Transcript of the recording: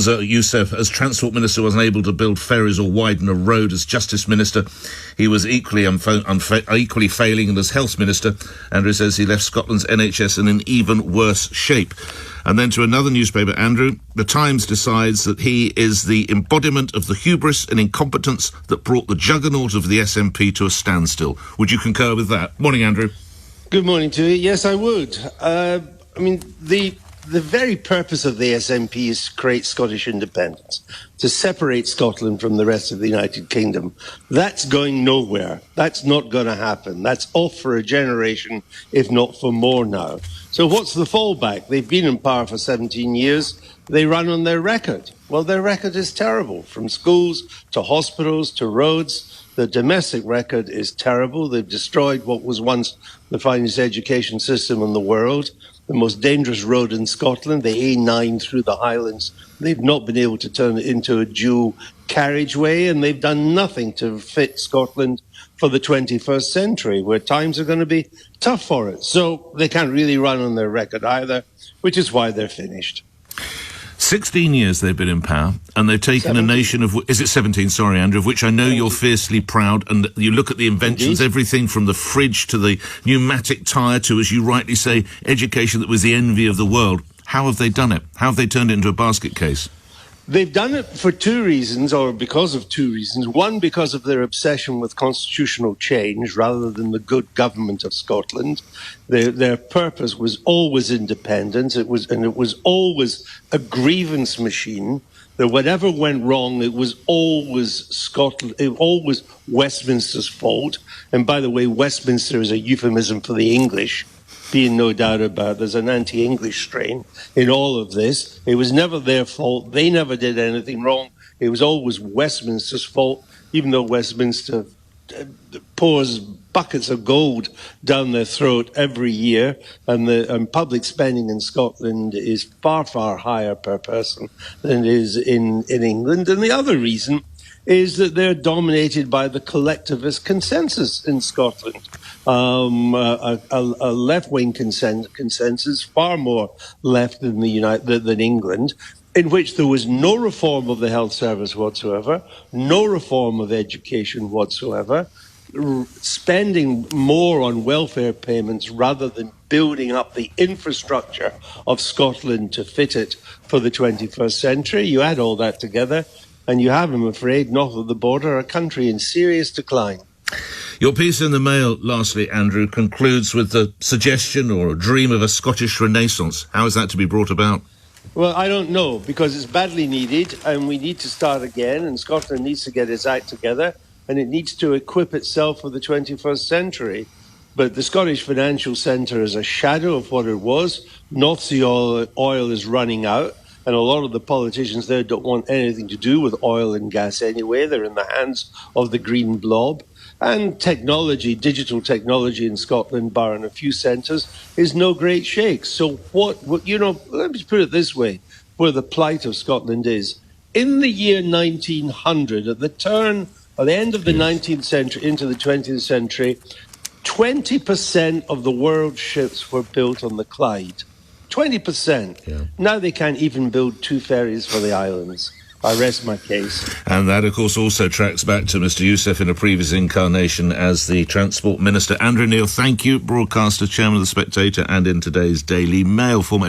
Youssef, as Transport Minister, wasn't able to build ferries or widen a road. As Justice Minister, he was equally failing, and as Health Minister, Andrew says he left Scotland's NHS in an even worse shape. And then to another newspaper, Andrew, The Times decides that he is the embodiment of the hubris and incompetence that brought the juggernaut of the SNP to a standstill. Would you concur with that? Morning, Andrew. Good morning to you. Yes, I would. The very purpose of the SNP is to create Scottish independence, to separate Scotland from the rest of the United Kingdom. That's going nowhere. That's not going to happen. That's off for a generation, if not for more now. So what's the fallback? They've been in power for 17 years. They run on their record. Well, their record is terrible, from schools to hospitals to roads. The domestic record is terrible. They've destroyed what was once the finest education system in the world. The most dangerous road in Scotland, the A9 through the Highlands. They've not been able to turn it into a dual carriageway, and they've done nothing to fit Scotland for the 21st century, where times are going to be tough for it. So they can't really run on their record either, which is why they're finished. 16 years they've been in power, and they've taken 17. A nation of... Is it 17? Sorry, Andrew, of which I know you're fiercely proud, and you look at the inventions, everything from the fridge to the pneumatic tyre to, as you rightly say, education that was the envy of the world. How have they done it? How have they turned it into a basket case? They've done it for two reasons, or because of two reasons. One, because of their obsession with constitutional change rather than the good government of Scotland. Their purpose was always independence. It was always a grievance machine. That whatever went wrong, it was always always Westminster's fault. And by the way, Westminster is a euphemism for the English. Being no doubt about, there's an anti-English strain in all of this. It was never their fault. They never did anything wrong. It was always Westminster's fault, even though Westminster pours buckets of gold down their throat every year, and public spending in Scotland is far, far higher per person than it is in England. And the other reason is that they're dominated by the collectivist consensus in Scotland. A left-wing consensus, far more left than than England, in which there was no reform of the health service whatsoever, no reform of education whatsoever, spending more on welfare payments rather than building up the infrastructure of Scotland to fit it for the 21st century. You add all that together, and you have, I'm afraid, north of the border, a country in serious decline. Your piece in the Mail, lastly, Andrew, concludes with the suggestion or a dream of a Scottish Renaissance. How is that to be brought about? Well, I don't know, because it's badly needed, and we need to start again, and Scotland needs to get its act together, and it needs to equip itself for the 21st century. But the Scottish Financial Centre is a shadow of what it was. North Sea oil is running out. And a lot of the politicians there don't want anything to do with oil and gas anyway. They're in the hands of the green blob. And technology, digital technology in Scotland, barring a few centres, is no great shake. So let me put it this way, where the plight of Scotland is. In the year 1900, at the end of the 19th century into the 20th century, 20% of the world's ships were built on the Clyde. 20%. Yeah. Now they can't even build two ferries for the islands. I rest my case. And that, of course, also tracks back to Mr. Youssef in a previous incarnation as the Transport Minister. Andrew Neil, thank you, broadcaster, chairman of The Spectator, and in today's Daily Mail. Former